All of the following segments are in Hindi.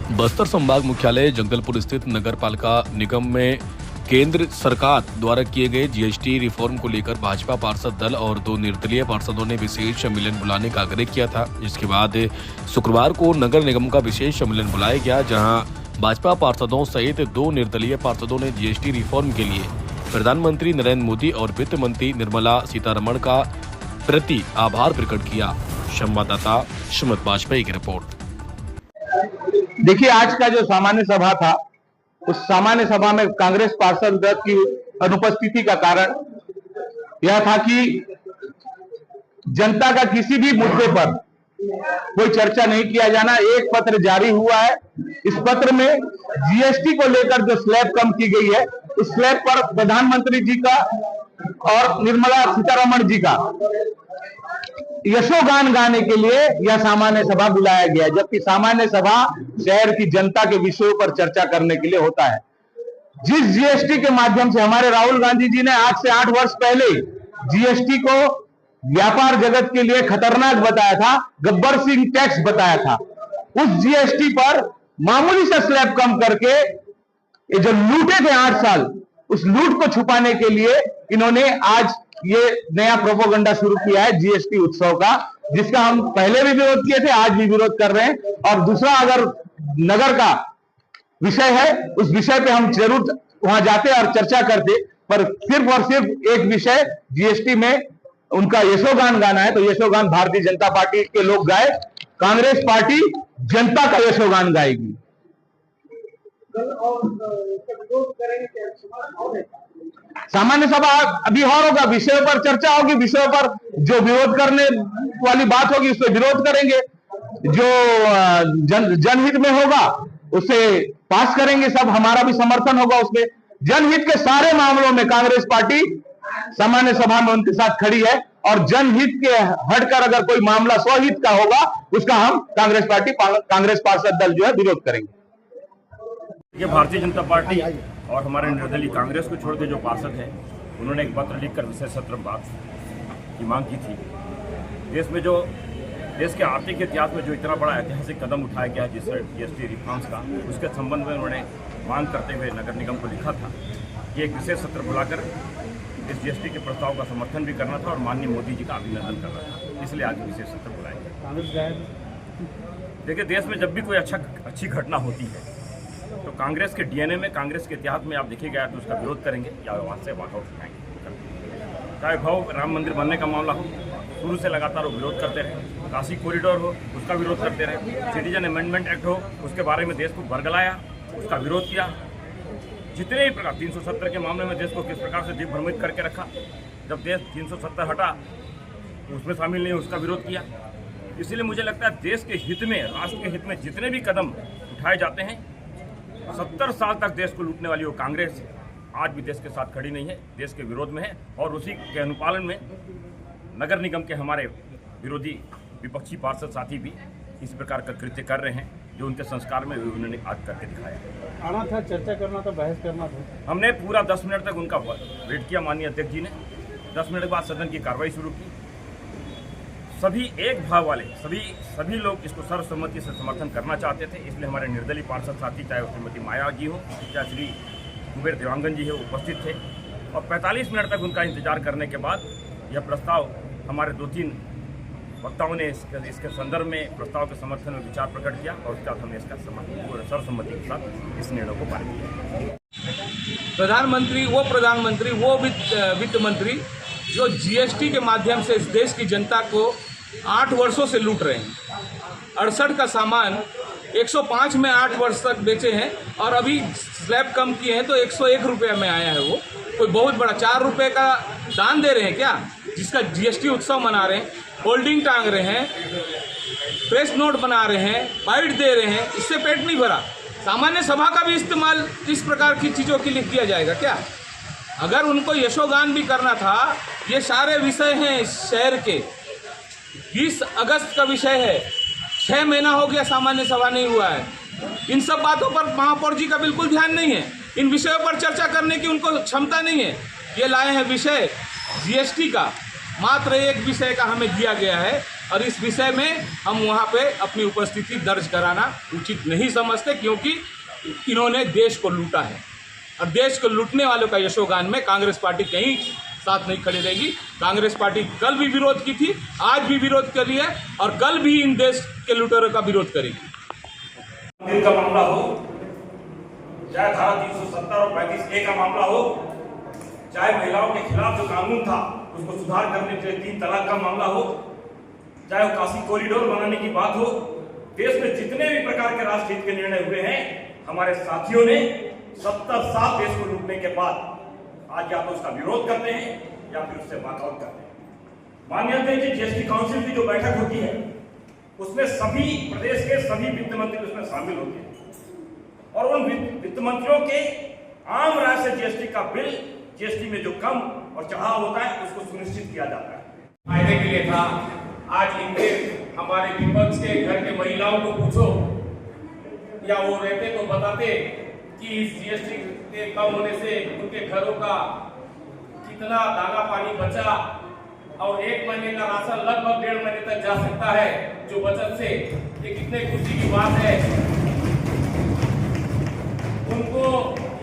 बस्तर संभाग मुख्यालय जगदलपुर स्थित नगर पालिका निगम में केंद्र सरकार द्वारा किए गए जीएसटी रिफॉर्म को लेकर भाजपा पार्षद दल और 2 निर्दलीय पार्षदों ने विशेष सम्मेलन बुलाने का आग्रह किया था। जिसके बाद शुक्रवार को नगर निगम का विशेष सम्मेलन बुलाया गया, जहां भाजपा पार्षदों सहित 2 निर्दलीय पार्षदों ने जीएसटी रिफॉर्म के लिए प्रधानमंत्री नरेंद्र मोदी और वित्त मंत्री निर्मला सीतारमण का प्रति आभार प्रकट किया। संवाददाता सुमित वाजपेयी की रिपोर्ट। देखिए, आज का जो सामान्य सभा था, उस सामान्य सभा में कांग्रेस पार्षद दल की अनुपस्थिति का कारण यह था कि जनता का किसी भी मुद्दे पर कोई चर्चा नहीं किया जाना। एक पत्र जारी हुआ है। इस पत्र में जीएसटी को लेकर जो स्लैब कम की गई है, उस स्लैब पर प्रधानमंत्री जी का और निर्मला सीतारमण जी का यशोगान गाने के लिए यह सामान्य सभा बुलाया गया, जबकि सामान्य सभा शहर की जनता के विषयों पर चर्चा करने के लिए होता है। जिस जीएसटी के माध्यम से हमारे राहुल गांधी जी ने आज से 8 वर्ष पहले जीएसटी को व्यापार जगत के लिए खतरनाक बताया था, गब्बर सिंह टैक्स बताया था, उस जीएसटी पर मामूली सा स्लैब कम करके ये जो लूटे थे 8 साल, उस लूट को छुपाने के लिए इन्होंने आज ये नया प्रोपोगंडा शुरू किया है जीएसटी उत्सव का, जिसका हम पहले भी विरोध किए थे, आज भी विरोध कर रहे हैं। और दूसरा, अगर नगर का विषय है, उस विषय पे हम जरूर वहां जाते और चर्चा करते, पर सिर्फ और सिर्फ एक विषय जीएसटी में उनका यशोगान गाना है, तो यशोगान भारतीय जनता पार्टी के लोग गाए, कांग्रेस पार्टी जनता का यशोगान गाएगी। सामान्य सभा अभी और होगा, विषयों पर चर्चा होगी, विषयों पर जो विरोध करने वाली बात होगी उस पर विरोध करेंगे, जो जनहित में होगा उसे पास करेंगे, सब हमारा भी समर्थन होगा उसमें। जनहित के सारे मामलों में कांग्रेस पार्टी सामान्य सभा में उनके साथ खड़ी है, और जनहित के हटकर अगर कोई मामला स्वहित का होगा उसका हम कांग्रेस पार्टी, कांग्रेस पार्षद दल जो है विरोध करेंगे। ये भारतीय जनता पार्टी और हमारे निर्दलीय कांग्रेस को छोड़ के जो पार्षद हैं, उन्होंने एक पत्र लिखकर विशेष सत्र बात की मांग की थी। देश के आर्थिक इतिहास में जो इतना बड़ा ऐतिहासिक कदम उठाया गया है जिस जीएसटी रिफॉर्म्स का, उसके संबंध में उन्होंने मांग करते हुए नगर निगम को लिखा था कि एक विशेष सत्र बुलाकर इस जीएसटी के प्रस्ताव का समर्थन भी करना था और माननीय मोदी जी का अभिनंदन करना था। इसलिए आज विशेष सत्र बुलाया गया। देखिए, देश में जब भी कोई अच्छी घटना होती है तो कांग्रेस के डीएनए में, कांग्रेस के इतिहास में आप देखिएगा तो उसका विरोध करेंगे या वहाँ से वॉकआउट उठाएंगे। चाहे भाव राम मंदिर बनने का मामला हो, शुरू से लगातार वो विरोध करते रहे। काशी कॉरिडोर हो, उसका विरोध करते रहे। सिटीजन अमेंडमेंट एक्ट हो, उसके बारे में देश को बरगलाया, उसका विरोध किया। जितने भी प्रकार 370 के मामले में देश को किस प्रकार से दिग्भ्रमित करके रखा, जब देश 370 हटा उसमें शामिल नहीं, उसका विरोध किया। इसीलिए मुझे लगता है देश के हित में, राष्ट्र के हित में जितने भी कदम उठाए जाते हैं, 70 साल तक देश को लूटने वाली वो कांग्रेस आज भी देश के साथ खड़ी नहीं है, देश के विरोध में है। और उसी के अनुपालन में नगर निगम के हमारे विरोधी विपक्षी पार्षद साथी भी इस प्रकार का कृत्य कर रहे हैं, जो उनके संस्कार में उन्होंने आज करके दिखाया। आना था, चर्चा करना था, बहस करना था। हमने पूरा 10 मिनट तक उनका वेट किया। माननीय अध्यक्ष जी ने 10 मिनट के बाद सदन की कार्रवाई शुरू की। सभी एक भाव वाले सभी लोग इसको सर्वसम्मति से समर्थन करना चाहते थे, इसलिए हमारे निर्दलीय पार्षद साथी, चाहे श्रीमती माया जी हो, चाहे श्री कुबेर देवांगन जी हो, उपस्थित थे। और 45 मिनट तक उनका इंतजार करने के बाद यह प्रस्ताव हमारे 2-3 वक्ताओं ने इसके संदर्भ में प्रस्ताव के समर्थन में विचार प्रकट किया, और उसके बाद हमने इसका सर्वसम्मति के साथ इस निर्णय को पारित किया। प्रधानमंत्री, वो वित्त मंत्री जो जीएसटी के माध्यम से इस देश की जनता को 8 वर्षों से लूट रहे हैं। 68 का सामान 105 में 8 वर्ष तक बेचे हैं, और अभी स्लैब कम किए हैं तो 101 रुपये में आया है। वो कोई बहुत बड़ा 4 रुपये का दान दे रहे हैं क्या, जिसका जीएसटी उत्सव मना रहे हैं, होल्डिंग टांग रहे हैं, प्रेस नोट बना रहे हैं, बाइट दे रहे हैं, इससे पेट नहीं भरा। सामान्य सभा का भी इस्तेमाल इस प्रकार की चीज़ों के लिए किया जाएगा क्या? अगर उनको यशोगान भी करना था, ये सारे विषय हैं शहर के। 20 अगस्त का विषय है, 6 महीना हो गया सामान्य सभा नहीं हुआ है। इन सब बातों पर महापौर जी का बिल्कुल ध्यान नहीं है, इन विषयों पर चर्चा करने की उनको क्षमता नहीं है। ये लाए हैं विषय जीएसटी का, मात्र एक विषय का हमें दिया गया है और इस विषय में हम वहाँ पे अपनी उपस्थिति दर्ज कराना उचित नहीं समझते, क्योंकि इन्होंने देश को लूटा है और देश को लूटने वालों का यशोगान में कांग्रेस पार्टी कहीं साथ नहीं खड़ी रहेगी। कांग्रेस पार्टी कल भी विरोध की थी, आज भी विरोध कर रही है और कल भी इन देश के लुटेरों का विरोध करेगी। मंदिर का मामला हो, चाहे धारा 370 और 35A का मामला हो, चाहे महिलाओं के खिलाफ जो कानून था उसको सुधार करने के लिए 3 तलाक का मामला हो, चाहे वो काशी कॉरिडोर बनाने की बात हो, देश में जितने भी प्रकार के राष्ट्रहित के निर्णय हुए हैं, हमारे साथियों ने 70 साल देश को लूटने के बाद आज या तो उसका विरोध करते हैं या फिर उससे वॉकआउट करते हैं। मान्य है कि जीएसटी काउंसिल की जो बैठक होती है उसमें सभी प्रदेश के सभी वित्त मंत्री उसमें शामिल होते हैं और उन वित्त मंत्रियों के आम राय से जीएसटी का बिल, जीएसटी में जो कम और चढ़ाव होता है उसको सुनिश्चित किया जाता है। फायदे के लिए था। आज इनके हमारे विपक्ष के घर के महिलाओं को पूछो या वो रहते तो बताते कि इस जीएसटी के कम होने से उनके घरों का कितना दाना पानी बचा और 1 महीने का राशन लगभग 1.5 महीने तक जा सकता है जो बचत से। ये कितने खुशी की बात है। उनको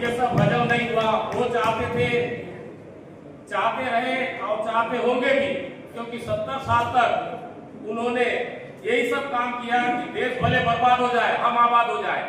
ये सब हजम नहीं हुआ। वो चाहते रहे और चाहते होंगे भी, क्योंकि 70 साल तक उन्होंने यही सब काम किया कि देश भले बर्बाद हो जाए, हम आबाद हो जाए।